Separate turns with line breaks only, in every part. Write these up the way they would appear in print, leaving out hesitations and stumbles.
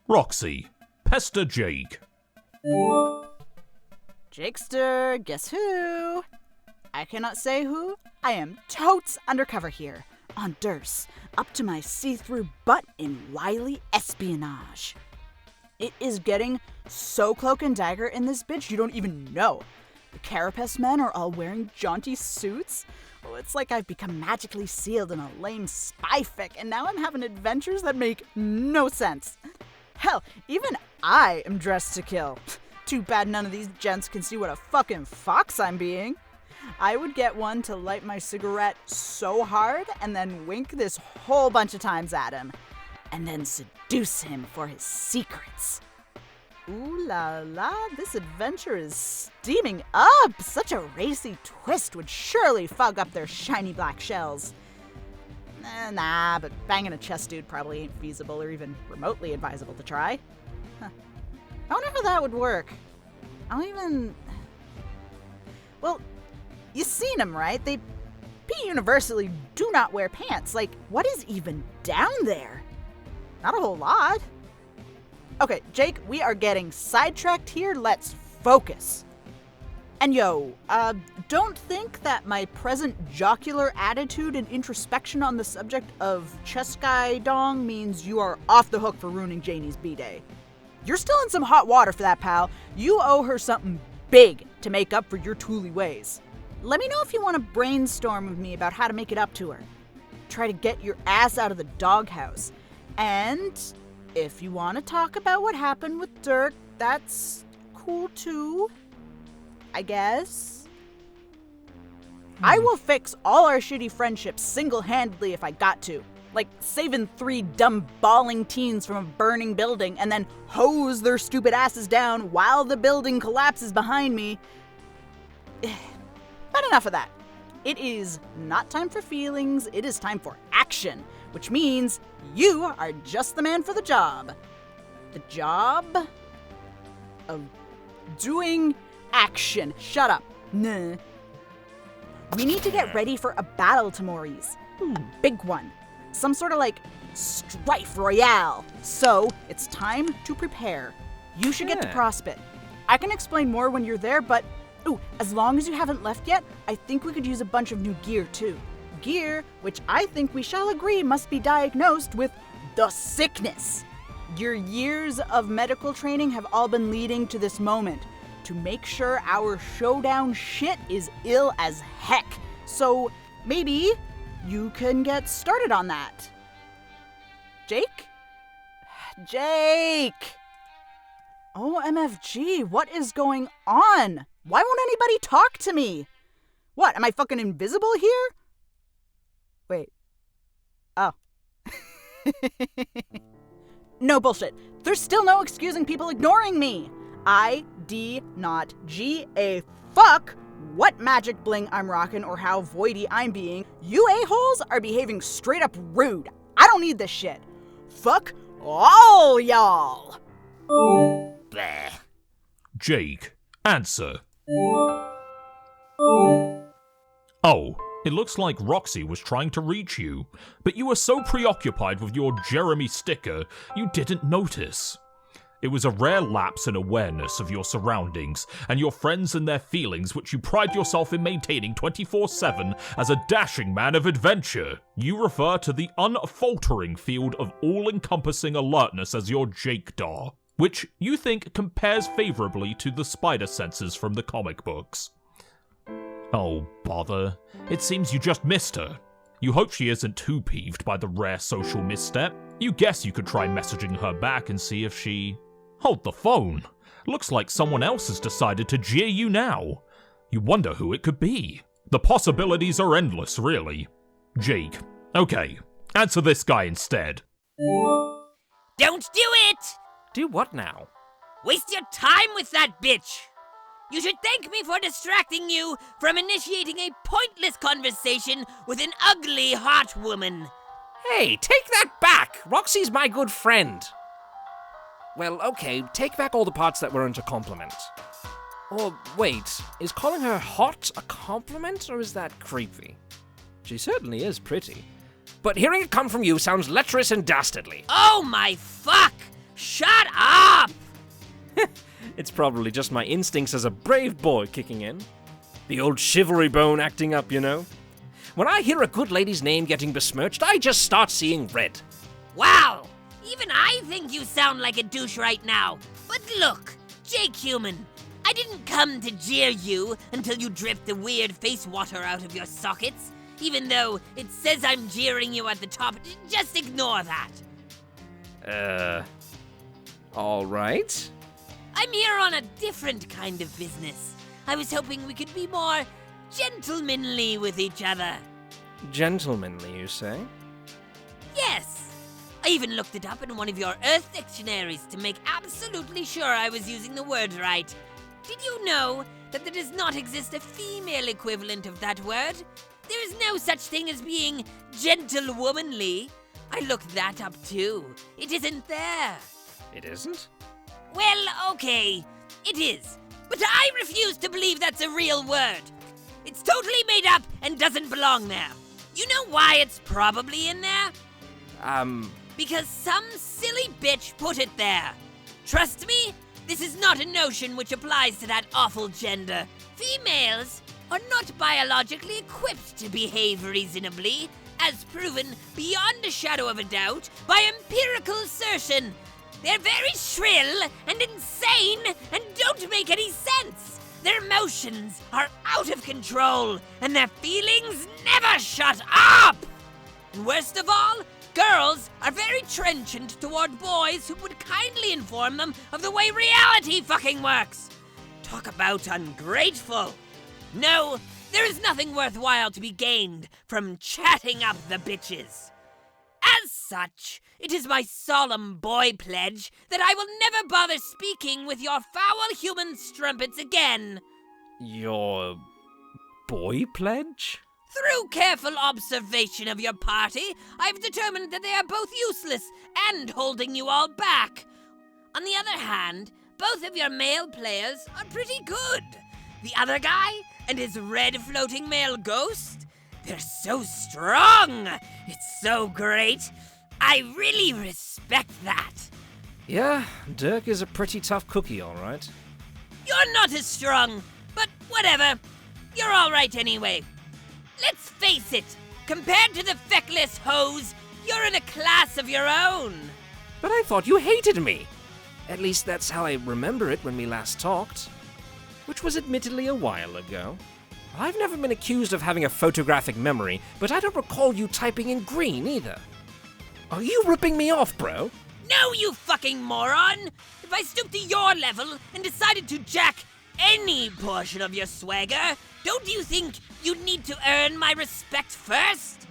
Roxy, pester Jake.
Jakester, guess who? I cannot say who. I am totes undercover here, on Durst, up to my see-through butt in wily espionage. It is getting so cloak and dagger in this bitch you don't even know. The carapace men are all wearing jaunty suits. Oh, it's like I've become magically sealed in a lame spy fic, and now I'm having adventures that make no sense. Hell, even I am dressed to kill. Too bad none of these gents can see what a fucking fox I'm being. I would get one to light my cigarette so hard and then wink this whole bunch of times at him. And then seduce him for his secrets. Ooh la la, this adventure is steaming up. Such a racy twist would surely fog up their shiny black shells. Nah, but banging a chess dude probably ain't feasible or even remotely advisable to try. Huh. I wonder how that would work. Well, you seen them, right? They universally do not wear pants. Like, what is even down there? Not a whole lot. Okay, Jake, we are getting sidetracked here. Let's focus. And yo, don't think that my present jocular attitude and introspection on the subject of chess guy dong means you are off the hook for ruining Janie's B-Day. You're still in some hot water for that, pal. You owe her something big to make up for your tooly ways. Let me know if you want to brainstorm with me about how to make it up to her. Try to get your ass out of the doghouse. And if you want to talk about what happened with Dirk, that's cool too, I guess. I will fix all our shitty friendships single-handedly if I got to. Like saving 3 dumb bawling teens from a burning building and then hose their stupid asses down while the building collapses behind me. But enough of that. It is not time for feelings, it is time for action, which means you are just the man for the job. The job of doing action. Shut up. Nah. We need to get ready for a battle tomorrow. A big one. Some sort of like strife royale. So it's time to prepare. You should get to Prospect. I can explain more when you're there, but as long as you haven't left yet, I think we could use a bunch of new gear too. Gear, which I think we shall agree must be diagnosed with the sickness. Your years of medical training have all been leading to this moment, to make sure our showdown shit is ill as heck. So maybe you can get started on that. Jake? Jake! OMFG, what is going on? Why won't anybody talk to me? What, am I fucking invisible here? Wait. Oh. No bullshit. There's still no excusing people ignoring me. I-D not G-A fuck what magic bling I'm rocking or how voidy I'm being. You a-holes are behaving straight up rude. I don't need this shit. Fuck all y'all.
Bleh. Jake, answer. Oh, it looks like Roxy was trying to reach you, but you were so preoccupied with your Jeremy sticker, you didn't notice. It was a rare lapse in awareness of your surroundings and your friends and their feelings which you pride yourself in maintaining 24/7 as a dashing man of adventure. You refer to the unfaltering field of all-encompassing alertness as your Jake-Dar, which you think compares favorably to the spider senses from the comic books. Oh, bother. It seems you just missed her. You hope she isn't too peeved by the rare social misstep. You guess you could try messaging her back and see if she... Hold the phone. Looks like someone else has decided to jeer you now. You wonder who it could be. The possibilities are endless, really. Jake, okay, answer this guy instead.
Don't do it!
Do what now?
Waste your time with that bitch! You should thank me for distracting you from initiating a pointless conversation with an ugly, hot woman.
Hey, take that back! Roxy's my good friend. Well, okay, take back all the parts that weren't a compliment. Or, wait, is calling her hot a compliment, or is that creepy? She certainly is pretty. But hearing it come from you sounds lecherous and dastardly.
Oh my fuck! Shut up!
It's probably just my instincts as a brave boy kicking in. The old chivalry bone acting up, you know? When I hear a good lady's name getting besmirched, I just start seeing red.
Wow! Even I think you sound like a douche right now. But look, Jake Human, I didn't come to jeer you until you dripped the weird face water out of your sockets. Even though it says I'm jeering you at the top, just ignore that.
Alright.
I'm here on a different kind of business. I was hoping we could be more gentlemanly with each other.
Gentlemanly, you say?
Yes. I even looked it up in one of your Earth dictionaries to make absolutely sure I was using the word right. Did you know that there does not exist a female equivalent of that word? There is no such thing as being gentlewomanly. I looked that up too. It isn't there.
It isn't?
Well, okay, it is. But I refuse to believe that's a real word. It's totally made up and doesn't belong there. You know why it's probably in there? Because some silly bitch put it there. Trust me, this is not a notion which applies to that awful gender. Females are not biologically equipped to behave reasonably, as proven beyond a shadow of a doubt by empirical assertion. They're very shrill and insane and don't make any sense. Their emotions are out of control and their feelings never shut up. And worst of all, girls are very trenchant toward boys who would kindly inform them of the way reality fucking works. Talk about ungrateful. No, there is nothing worthwhile to be gained from chatting up the bitches. As such, it is my solemn boy pledge that I will never bother speaking with your foul human strumpets again.
Your boy pledge?
Through careful observation of your party, I've determined that they are both useless and holding you all back. On the other hand, both of your male players are pretty good. The other guy and his red floating male ghost, they're so strong. It's so great. I really respect that.
Yeah, Dirk is a pretty tough cookie, all right.
You're not as strong, but whatever. You're all right anyway. Let's face it, compared to the feckless hoes, you're in a class of your own.
But I thought you hated me. At least that's how I remember it when we last talked. Which was admittedly a while ago. I've never been accused of having a photographic memory, but I don't recall you typing in green either. Are you ripping me off, bro?
No, you fucking moron! If I stooped to your level and decided to jack any portion of your swagger, don't you think you'd need to earn my respect first?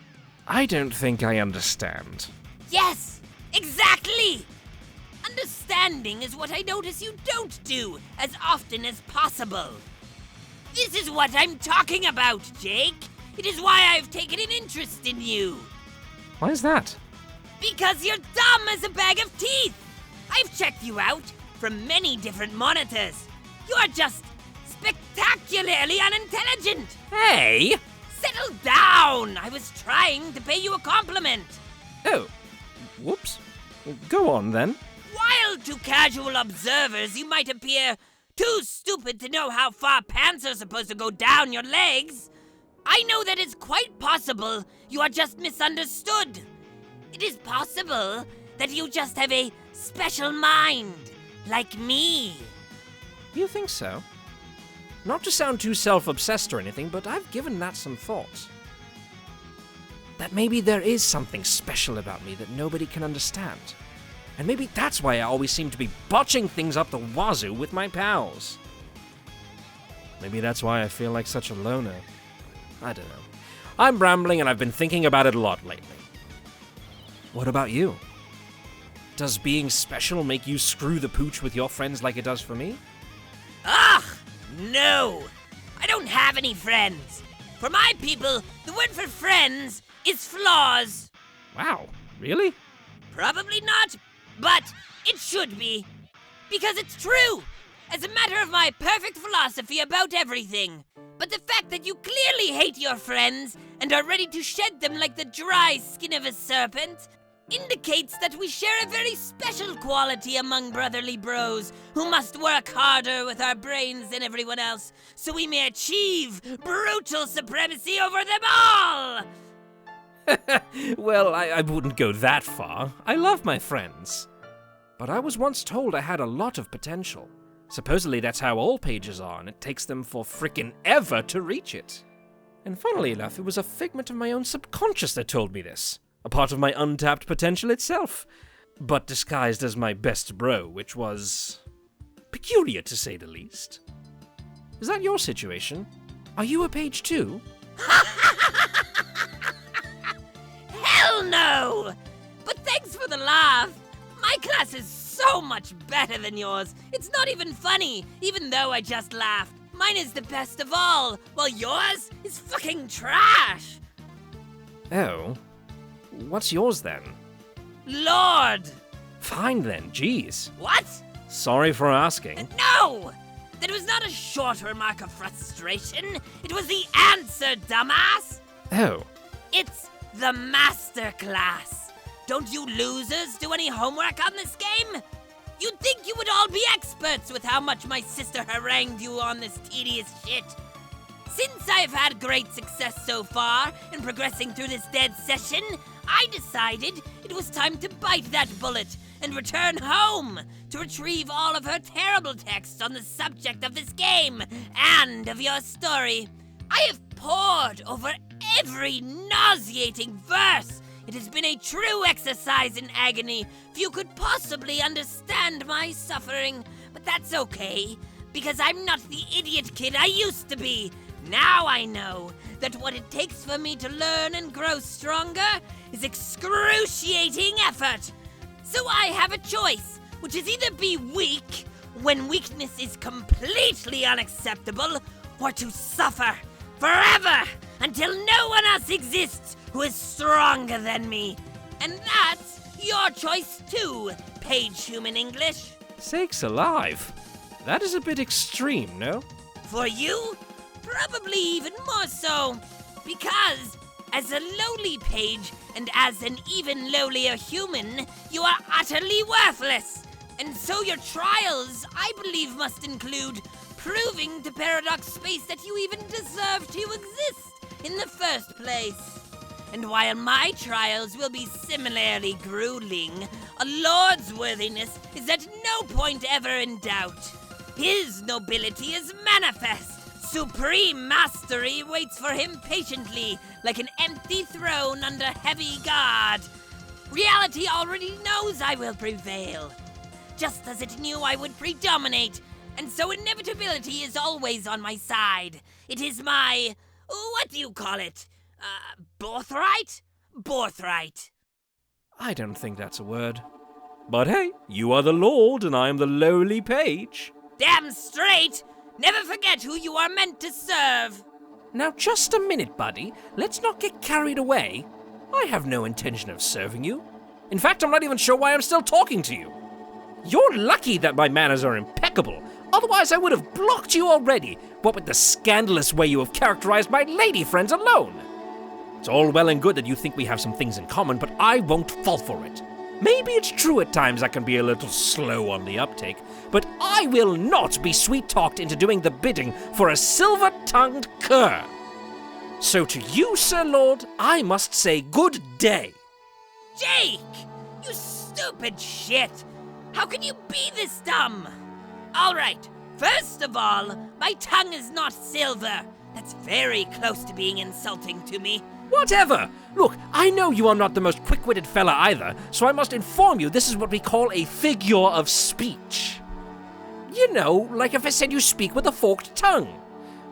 I don't think I understand.
Yes, exactly! Understanding is what I notice you don't do as often as possible. This is what I'm talking about, Jake. It is why I've taken an interest in you.
Why is that?
Because you're dumb as a bag of teeth. I've checked you out from many different monitors. You are just spectacularly unintelligent.
Hey!
Settle down. I was trying to pay you a compliment.
Oh, whoops. Go on then.
While to casual observers you might appear too stupid to know how far pants are supposed to go down your legs, I know that it's quite possible you are just misunderstood. It is possible that you just have a special mind, like me.
You think so? Not to sound too self-obsessed or anything, but I've given that some thought. That maybe there is something special about me that nobody can understand. And maybe that's why I always seem to be botching things up the wazoo with my pals. Maybe that's why I feel like such a loner. I don't know. I'm rambling and I've been thinking about it a lot lately. What about you? Does being special make you screw the pooch with your friends like it does for me?
Ugh! No! I don't have any friends. For my people, the word for friends is flaws.
Wow, really?
Probably not, but it should be. Because it's true. As a matter of my perfect philosophy about everything. But the fact that you clearly hate your friends and are ready to shed them like the dry skin of a serpent, indicates that we share a very special quality among brotherly bros who must work harder with our brains than everyone else so we may achieve brutal supremacy over them all!
Well, I wouldn't go that far. I love my friends. But I was once told I had a lot of potential. Supposedly that's how all pages are, and it takes them for frickin' ever to reach it. And funnily enough, it was a figment of my own subconscious that told me this. A part of my untapped potential itself. But disguised as my best bro, which was peculiar to say the least. Is that your situation? Are you a page too?
Hell no! But thanks for the laugh. My class is so much better than yours. It's not even funny, even though I just laughed. Mine is the best of all, while yours is fucking trash.
Oh. What's yours then?
Lord!
Fine then, jeez.
What?
Sorry for asking.
No! That was not a short remark of frustration. It was the answer, dumbass!
Oh.
It's the master class. Don't you losers do any homework on this game? You'd think you would all be experts with how much my sister harangued you on this tedious shit. Since I've had great success so far in progressing through this dead session, I decided it was time to bite that bullet and return home to retrieve all of her terrible texts on the subject of this game and of your story. I have pored over every nauseating verse. It has been a true exercise in agony. Few could possibly understand my suffering, but that's okay, because I'm not the idiot kid I used to be. Now I know that what it takes for me to learn and grow stronger is excruciating effort. So I have a choice, which is either be weak, when weakness is completely unacceptable, or to suffer forever until no one else exists who is stronger than me. And that's your choice too, Page Human English.
Sakes alive. That is a bit extreme, no?
For you? Probably even more so. Because as a lowly page and as an even lowlier human, you are utterly worthless. And so your trials, I believe, must include proving to Paradox Space that you even deserve to exist in the first place. And while my trials will be similarly grueling, a lord's worthiness is at no point ever in doubt. His nobility is manifest. Supreme mastery waits for him patiently, like an empty throne under heavy guard. Reality already knows I will prevail, just as it knew I would predominate, and so inevitability is always on my side. It is my... what do you call it? Birthright? Birthright.
I don't think that's a word. But hey, you are the Lord and I am the lowly page.
Damn straight! Never forget who you are meant to serve!
Now just a minute, buddy. Let's not get carried away. I have no intention of serving you. In fact, I'm not even sure why I'm still talking to you. You're lucky that my manners are impeccable. Otherwise, I would have blocked you already, what with the scandalous way you have characterized my lady friends alone. It's all well and good that you think we have some things in common, but I won't fall for it. Maybe it's true at times I can be a little slow on the uptake, but I will not be sweet-talked into doing the bidding for a silver-tongued cur. So to you, Sir Lord, I must say good day.
Jake! You stupid shit! How can you be this dumb? Alright, first of all, my tongue is not silver. That's very close to being insulting to me.
Whatever! Look, I know you are not the most quick-witted fella either, so I must inform you this is what we call a figure of speech. You know, like if I said you speak with a forked tongue.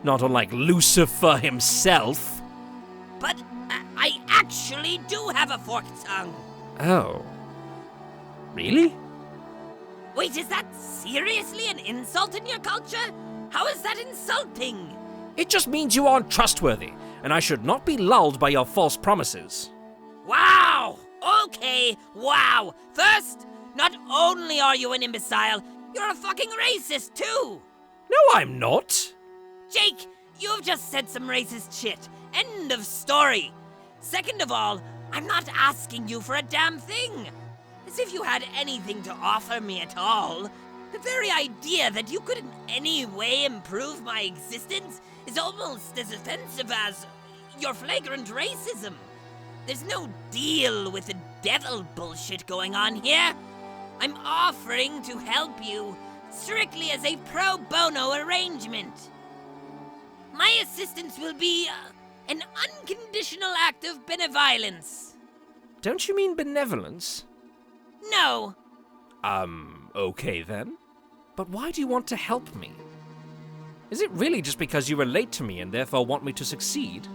Not unlike Lucifer himself.
But I actually do have a forked tongue.
Oh. Really?
Wait, is that seriously an insult in your culture? How is that insulting?
It just means you aren't trustworthy, and I should not be lulled by your false promises.
Wow! Okay, wow! First, not only are you an imbecile, you're a fucking racist too!
No, I'm not.
Jake, you've just said some racist shit. End of story. Second of all, I'm not asking you for a damn thing. As if you had anything to offer me at all. The very idea that you could in any way improve my existence is almost as offensive as your flagrant racism. There's no deal with the devil bullshit going on here. I'm offering to help you strictly as a pro bono arrangement. My assistance will be an unconditional act of benevolence.
Don't you mean benevolence?
No.
Okay then. But why do you want to help me? Is it really just because you relate to me and therefore want me to succeed?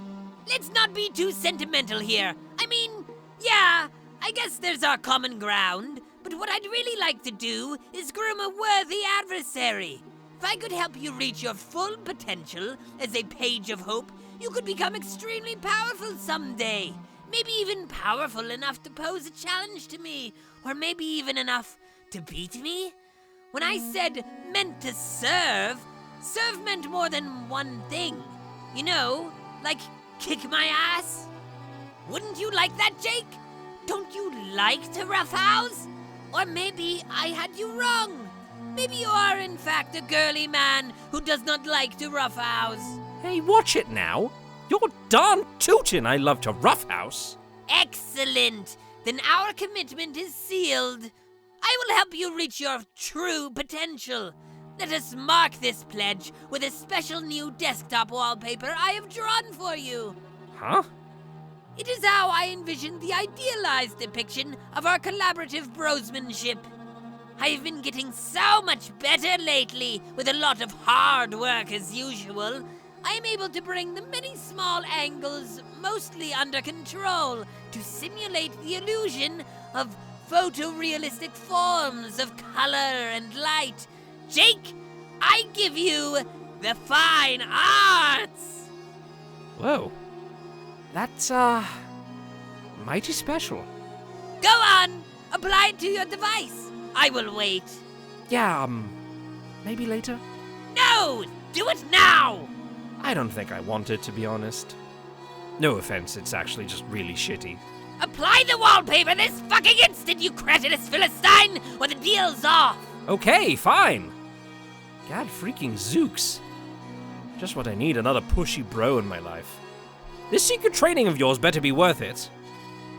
Let's not be too sentimental here. I mean, yeah, I guess there's our common ground, but what I'd really like to do is groom a worthy adversary. If I could help you reach your full potential as a page of hope, you could become extremely powerful someday. Maybe even powerful enough to pose a challenge to me, or maybe even enough to beat me. When I said meant to serve meant more than one thing. You know, like kick my ass? Wouldn't you like that, Jake? Don't you like to roughhouse? Or maybe I had you wrong. Maybe you are in fact a girly man who does not like to roughhouse.
Hey, watch it now. You're darn tootin' I love to roughhouse.
Excellent. Then our commitment is sealed. I will help you reach your true potential. Let us mark this pledge with a special new desktop wallpaper I have drawn for you.
Huh?
It is how I envision the idealized depiction of our collaborative brosmanship. I have been getting so much better lately, with a lot of hard work as usual. I am able to bring the many small angles mostly under control to simulate the illusion of photorealistic forms of color and light. Jake, I give you the fine arts!
Whoa. That's, mighty special.
Go on! Apply it to your device. I will wait.
Yeah, maybe later?
No! Do it now!
I don't think I want it, to be honest. No offense, it's actually just really shitty.
Apply the wallpaper this fucking instant, you cretinous Philistine, or the deal's off!
Okay, fine. God freaking zooks. Just what I need, another pushy bro in my life. This secret training of yours better be worth it.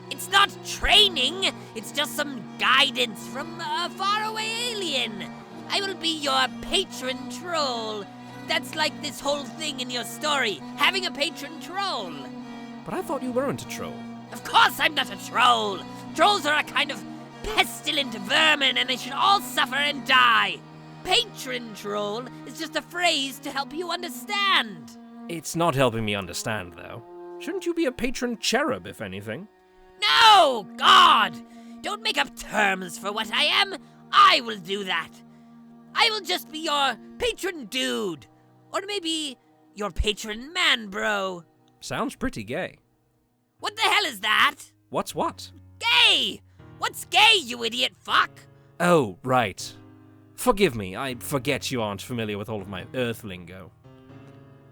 It's not training, it's just some guidance from a faraway alien. I will be your patron troll. That's like this whole thing in your story, having a patron troll.
But I thought you weren't a troll.
Of course I'm not a troll. Trolls are a kind of pestilent vermin and they should all suffer and die. Patron troll is just a phrase to help you understand.
It's not helping me understand, though. Shouldn't you be a patron cherub, if anything?
No! God! Don't make up terms for what I am. I will do that. I will just be your patron dude. Or maybe your patron man, bro.
Sounds pretty gay.
What the hell is that?
What's what?
Gay! What's gay, you idiot fuck?
Oh, right. Forgive me, I forget you aren't familiar with all of my Earth lingo.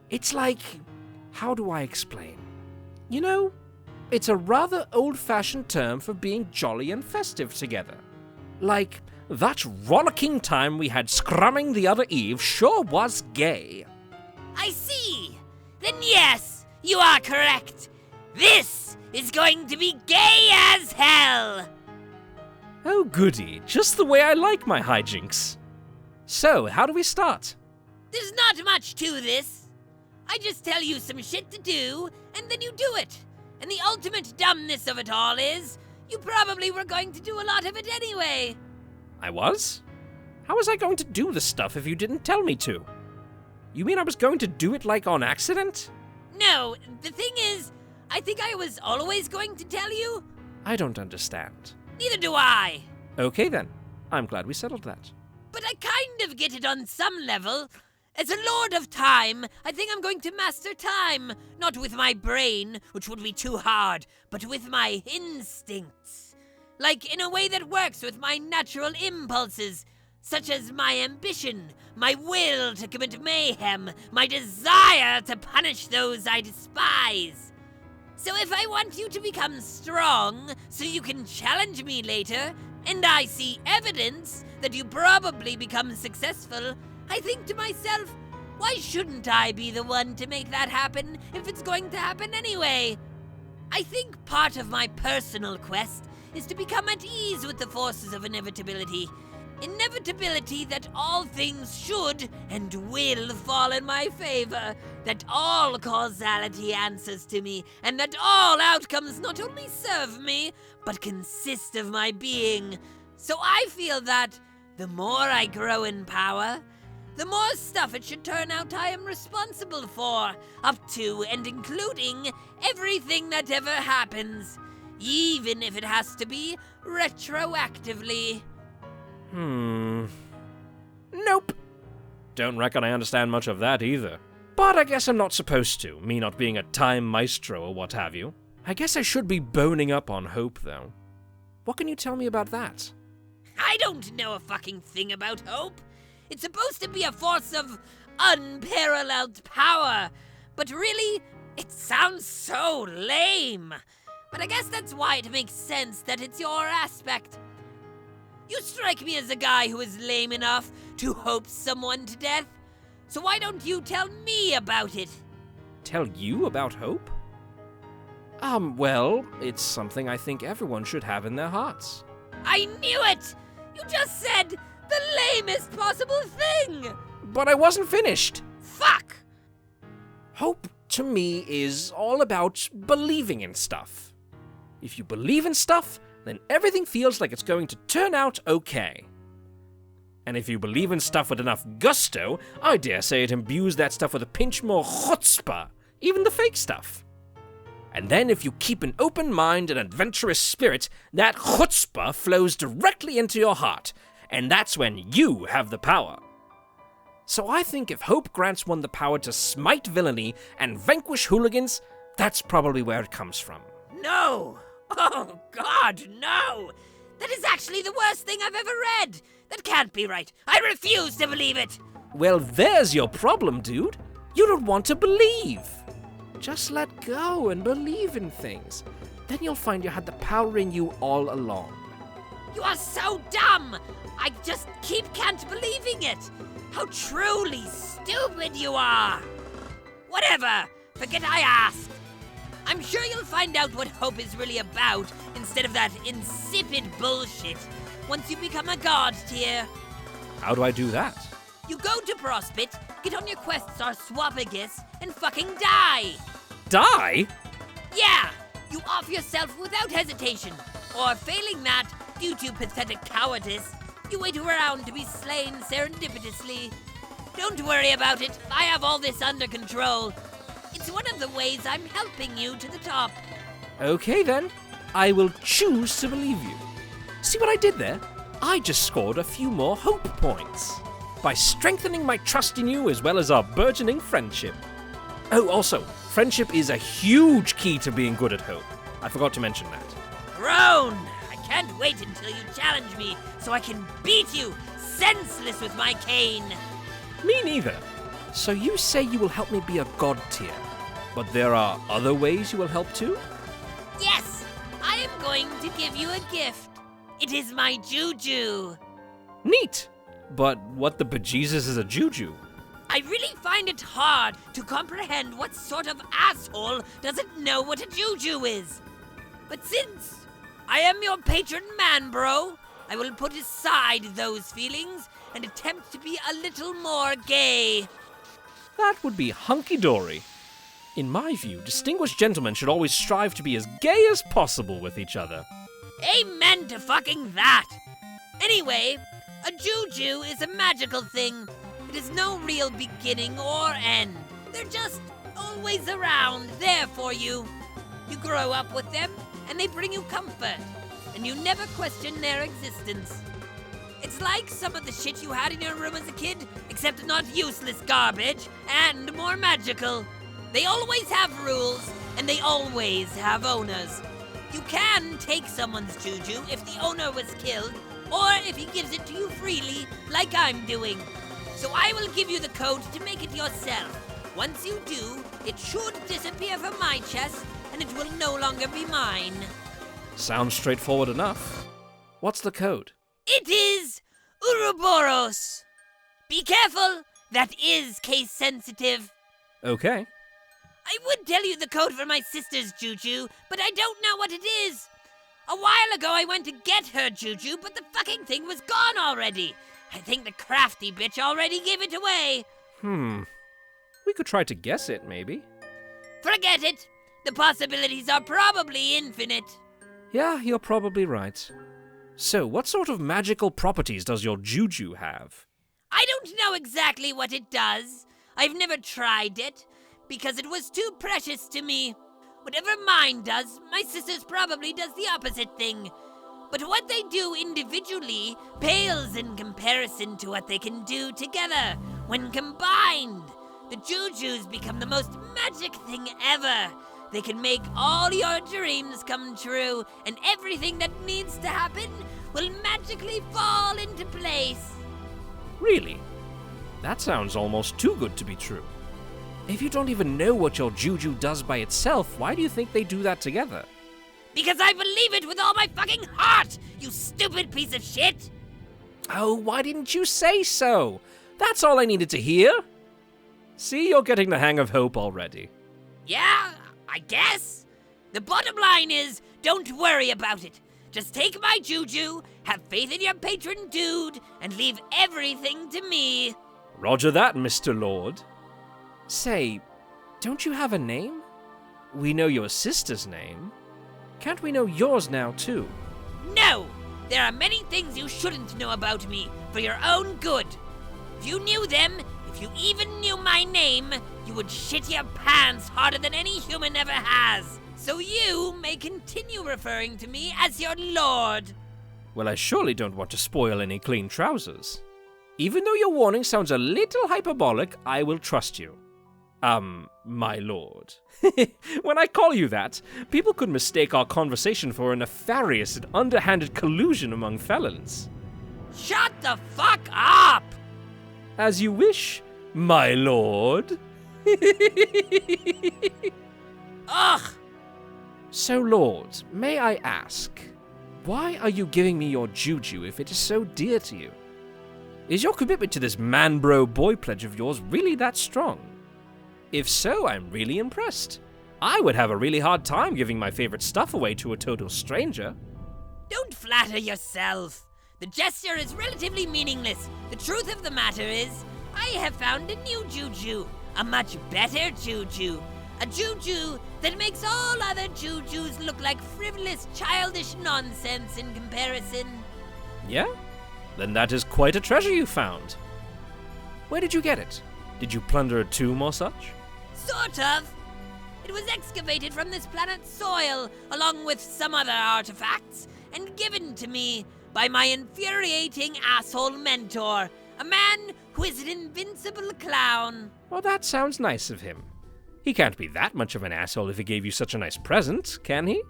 It's like... how do I explain? You know, it's a rather old-fashioned term for being jolly and festive together. Like, that rollicking time we had scrumming the other eve sure was gay.
I see. Then yes, you are correct. This is going to be gay as hell.
Oh goody, just the way I like my hijinks. So, how do we start?
There's not much to this. I just tell you some shit to do, and then you do it. And the ultimate dumbness of it all is, you probably were going to do a lot of it anyway.
I was? How was I going to do the stuff if you didn't tell me to? You mean I was going to do it like on accident?
No, the thing is, I think I was always going to tell you.
I don't understand.
Neither do I.
Okay then, I'm glad we settled that.
But I kind of get it on some level. As a lord of time, I think I'm going to master time. Not with my brain, which would be too hard, but with my instincts. Like in a way that works with my natural impulses, such as my ambition, my will to commit mayhem, my desire to punish those I despise. So if I want you to become strong so you can challenge me later, and I see evidence that you probably become successful, I think to myself, why shouldn't I be the one to make that happen if it's going to happen anyway? I think part of my personal quest is to become at ease with the forces of inevitability. Inevitability that all things should and will fall in my favor, that all causality answers to me, and that all outcomes not only serve me, but consist of my being. So I feel that the more I grow in power, the more stuff it should turn out I am responsible for, up to and including everything that ever happens, even if it has to be retroactively.
Nope. Don't reckon I understand much of that either. But I guess I'm not supposed to, me not being a time maestro or what have you. I guess I should be boning up on hope, though. What can you tell me about that?
I don't know a fucking thing about hope. It's supposed to be a force of unparalleled power, but really, it sounds so lame. But I guess that's why it makes sense that it's your aspect. You strike me as a guy who is lame enough to hope someone to death. So why don't you tell me about it?
Tell you about hope? Well, it's something I think everyone should have in their hearts.
I knew it! You just said the lamest possible thing!
But I wasn't finished.
Fuck!
Hope, to me, is all about believing in stuff. If you believe in stuff, then everything feels like it's going to turn out okay. And if you believe in stuff with enough gusto, I dare say it imbues that stuff with a pinch more chutzpah, even the fake stuff. And then if you keep an open mind and adventurous spirit, that chutzpah flows directly into your heart, and that's when you have the power. So I think if hope grants one the power to smite villainy and vanquish hooligans, that's probably where it comes from.
No! Oh, God, no! That is actually the worst thing I've ever read! That can't be right! I refuse to believe it!
Well, there's your problem, dude. You don't want to believe. Just let go and believe in things. Then you'll find you had the power in you all along.
You are so dumb! I just can't believing it! How truly stupid you are! Whatever! Forget I asked! I'm sure you'll find out what hope is really about instead of that insipid bullshit once you become a god tier.
How do I do that?
You go to Prospit, get on your quests or Swapagus, and fucking die!
Die?
Yeah! You off yourself without hesitation. Or failing that, due to pathetic cowardice, you wait around to be slain serendipitously. Don't worry about it, I have all this under control. It's one of the ways I'm helping you to the top.
Okay then, I will choose to believe you. See what I did there? I just scored a few more hope points by strengthening my trust in you as well as our burgeoning friendship. Oh, also, friendship is a huge key to being good at hope. I forgot to mention that.
Groan! I can't wait until you challenge me so I can beat you senseless with my cane.
Me neither. So you say you will help me be a god tier, but there are other ways you will help too?
Yes! I am going to give you a gift. It is my juju.
Neat! But what the bejesus is a juju?
I really find it hard to comprehend what sort of asshole doesn't know what a juju is. But since I am your patron man, bro, I will put aside those feelings and attempt to be a little more gay.
That would be hunky-dory. In my view, distinguished gentlemen should always strive to be as gay as possible with each other.
Amen to fucking that! Anyway, a juju is a magical thing. It has no real beginning or end. They're just always around, there for you. You grow up with them, and they bring you comfort, and you never question their existence. It's like some of the shit you had in your room as a kid, except not useless garbage, and more magical. They always have rules, and they always have owners. You can take someone's juju if the owner was killed, or if he gives it to you freely, like I'm doing. So I will give you the code to make it yourself. Once you do, it should disappear from my chest, and and it will no longer be mine.
Sounds straightforward enough. What's the code?
It is Ouroboros. Be careful, that is case sensitive.
Okay.
I would tell you the code for my sister's juju, but I don't know what it is. A while ago I went to get her juju, but the fucking thing was gone already. I think the crafty bitch already gave it away.
We could try to guess it, maybe.
Forget it. The possibilities are probably infinite.
Yeah, you're probably right. So, what sort of magical properties does your juju have?
I don't know exactly what it does. I've never tried it, because it was too precious to me. Whatever mine does, my sister's probably does the opposite thing. But what they do individually pales in comparison to what they can do together. When combined, the jujus become the most magic thing ever. They can make all your dreams come true, and everything that needs to happen will magically fall into place.
Really? That sounds almost too good to be true. If you don't even know what your juju does by itself, why do you think they do that together?
Because I believe it with all my fucking heart, you stupid piece of shit!
Oh, why didn't you say so? That's all I needed to hear. See, you're getting the hang of hope already.
Yeah, I guess. The bottom line is, don't worry about it. Just take my juju, have faith in your patron dude, and leave everything to me.
Roger that, Mr. Lord. Say, don't you have a name? We know your sister's name. Can't we know yours now, too?
No! There are many things you shouldn't know about me, for your own good. If you knew them, if you even knew my name, you would shit your pants harder than any human ever has. So you may continue referring to me as your lord.
Well, I surely don't want to spoil any clean trousers. Even though your warning sounds a little hyperbolic, I will trust you. My lord. When I call you that, people could mistake our conversation for a nefarious and underhanded collusion among felons.
Shut the fuck up!
As you wish, my lord.
Ugh!
So, Lord, may I ask, why are you giving me your juju if it is so dear to you? Is your commitment to this man-bro boy pledge of yours really that strong? If so, I'm really impressed. I would have a really hard time giving my favorite stuff away to a total stranger.
Don't flatter yourself. The gesture is relatively meaningless. The truth of the matter is, I have found a new juju. A much better juju. A juju that makes all other jujus look like frivolous, childish nonsense in comparison.
Yeah? Then that is quite a treasure you found. Where did you get it? Did you plunder a tomb or such?
Sort of. It was excavated from this planet's soil, along with some other artifacts, and given to me by my infuriating asshole mentor, a man who is an invincible clown.
Well, that sounds nice of him. He can't be that much of an asshole if he gave you such a nice present, can he?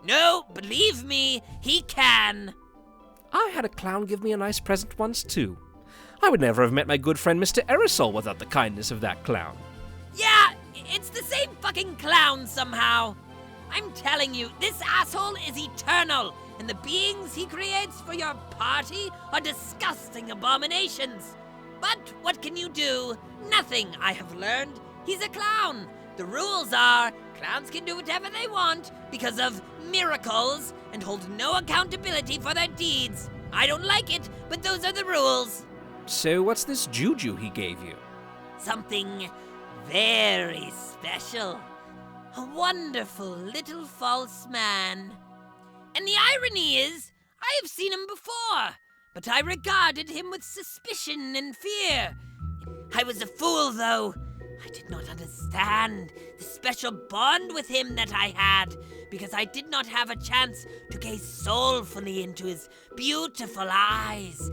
No, believe me, he can.
I had a clown give me a nice present once, too. I would never have met my good friend Mr. Aerosol without the kindness of that clown.
Yeah, it's the same fucking clown somehow. I'm telling you, this asshole is eternal, and the beings he creates for your party are disgusting abominations. But what can you do? Nothing, I have learned. He's a clown. The rules are, clowns can do whatever they want because of miracles and hold no accountability for their deeds. I don't like it, but those are the rules.
So what's this juju he gave you?
Something very special. A wonderful little false man. And the irony is, I have seen him before, but I regarded him with suspicion and fear. I was a fool, though. I did not understand the special bond with him that I had, because I did not have a chance to gaze soulfully into his beautiful eyes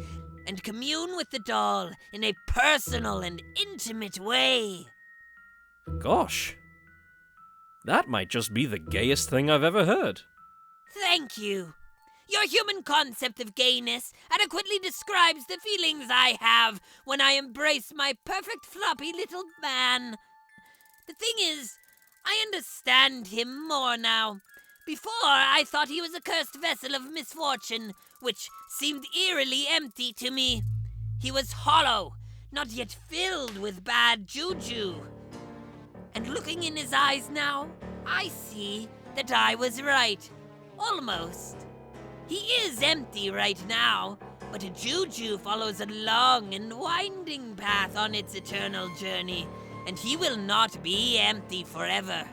and commune with the doll in a personal and intimate way.
Gosh. That might just be the gayest thing I've ever heard.
Thank you. Your human concept of gayness adequately describes the feelings I have when I embrace my perfect floppy little man. The thing is, I understand him more now. Before, I thought he was a cursed vessel of misfortune, which seemed eerily empty to me. He was hollow, not yet filled with bad juju. And looking in his eyes now, I see that I was right. Almost. He is empty right now, but a juju follows a long and winding path on its eternal journey, and he will not be empty forever.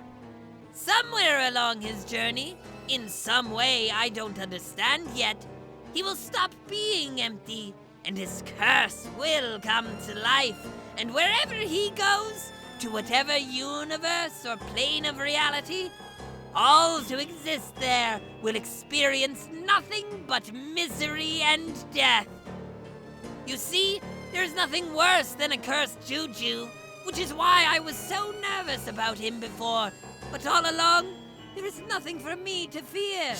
Somewhere along his journey, in some way I don't understand yet, he will stop being empty, and his curse will come to life, and wherever he goes, to whatever universe or plane of reality, all who exist there will experience nothing but misery and death. You see, there's nothing worse than a cursed juju, which is why I was so nervous about him before. But all along, there is nothing for me to fear,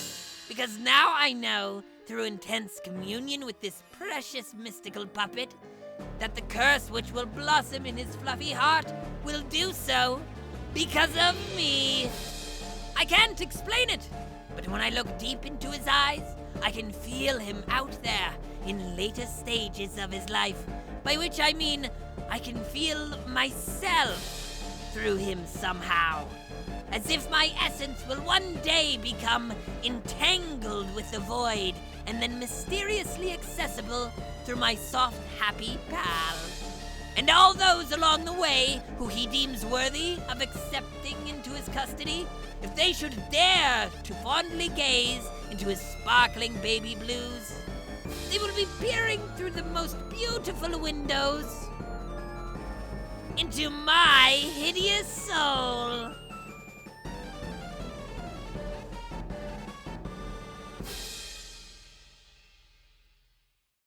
because now I know, through intense communion with this precious mystical puppet, that the curse which will blossom in his fluffy heart will do so because of me. I can't explain it, but when I look deep into his eyes, I can feel him out there in later stages of his life, by which I mean I can feel myself through him somehow. As if my essence will one day become entangled with the void and then mysteriously accessible through my soft, happy pal. And all those along the way who he deems worthy of accepting into his custody, if they should dare to fondly gaze into his sparkling baby blues, they will be peering through the most beautiful windows into my hideous soul.